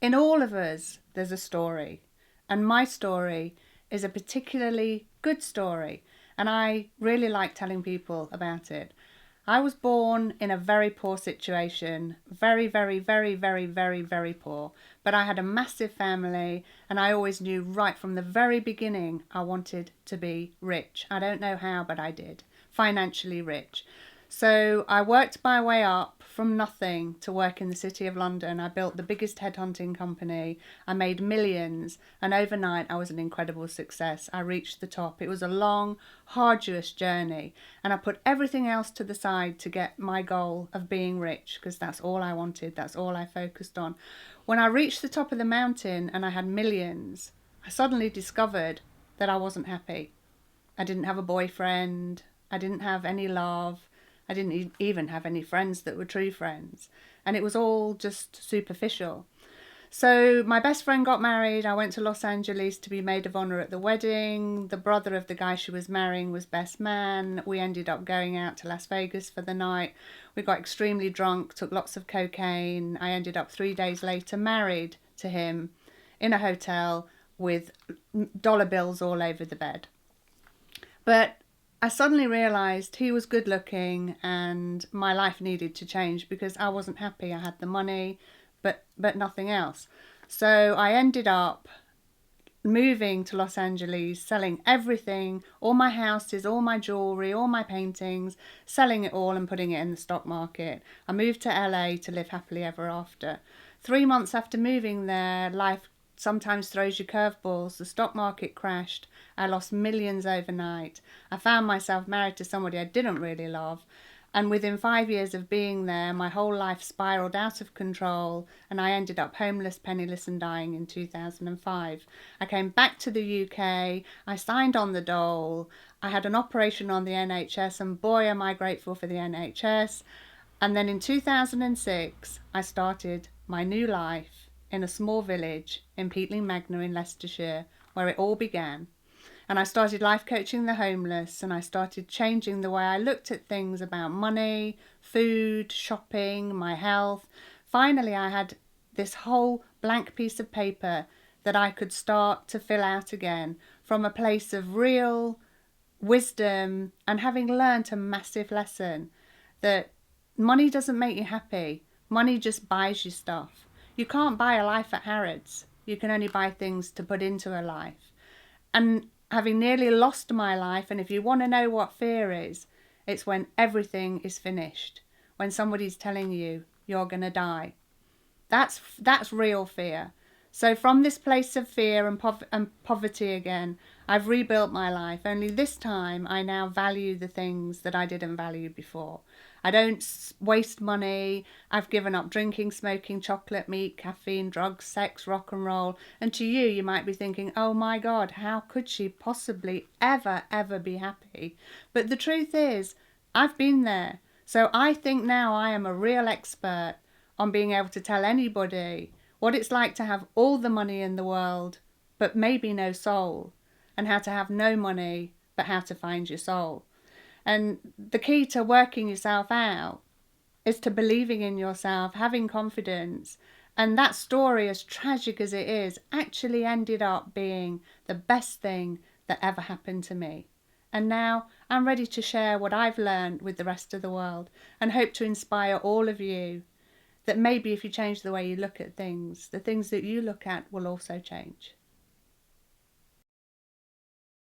In all of us, there's a story. And my story is a particularly good story. And I really like telling people about it. I was born in a very poor situation, very, very, very, very, very, very poor. But I had a massive family, and I always knew right from the very beginning I wanted to be rich. I don't know how, but I did. Financially rich. So I worked my way up from nothing to work in the City of London. I built the biggest headhunting company. I made millions, and overnight I was an incredible success. I reached the top. It was a long, arduous journey, and I put everything else to the side to get my goal of being rich, because that's all I wanted. That's all I focused on. When I reached the top of the mountain and I had millions, I suddenly discovered that I wasn't happy. I didn't have a boyfriend. I didn't have any love. I didn't even have any friends that were true friends. And it was all just superficial. So my best friend got married. I went to Los Angeles to be maid of honor at the wedding. The brother of the guy she was marrying was best man. We ended up going out to Las Vegas for the night. We got extremely drunk, took lots of cocaine. I ended up 3 days later married to him in a hotel with dollar bills all over the bed. But I suddenly realised he was good looking and my life needed to change because I wasn't happy. I had the money, but nothing else. So I ended up moving to Los Angeles, selling everything, all my houses, all my jewellery, all my paintings, selling it all and putting it in the stock market. I moved to LA to live happily ever after. 3 months after moving there, life sometimes throws you curveballs. The stock market crashed. I lost millions overnight. I found myself married to somebody I didn't really love. And within 5 years of being there, my whole life spiraled out of control and I ended up homeless, penniless and dying in 2005. I came back to the UK. I signed on the dole. I had an operation on the NHS and boy, am I grateful for the NHS. And then in 2006, I started my new life in a small village in Peatling Magna in Leicestershire, where it all began. And I started life coaching the homeless, and I started changing the way I looked at things about money, food, shopping, my health. Finally, I had this whole blank piece of paper that I could start to fill out again from a place of real wisdom and having learnt a massive lesson that money doesn't make you happy. Money just buys you stuff. You can't buy a life at Harrods. You can only buy things to put into a life. And having nearly lost my life, and if you want to know what fear is, it's when everything is finished. When somebody's telling you you're going to die. That's real fear. So from this place of fear and poverty again, I've rebuilt my life. Only this time I now value the things that I didn't value before. I don't waste money. I've given up drinking, smoking, chocolate, meat, caffeine, drugs, sex, rock and roll. And to you, you might be thinking, oh my God, how could she possibly ever be happy? But the truth is, I've been there. So I think now I am a real expert on being able to tell anybody what it's like to have all the money in the world, but maybe no soul, and how to have no money, but how to find your soul. And the key to working yourself out is to believing in yourself, having confidence. And that story, as tragic as it is, actually ended up being the best thing that ever happened to me. And now I'm ready to share what I've learned with the rest of the world and hope to inspire all of you that maybe if you change the way you look at things, the things that you look at will also change.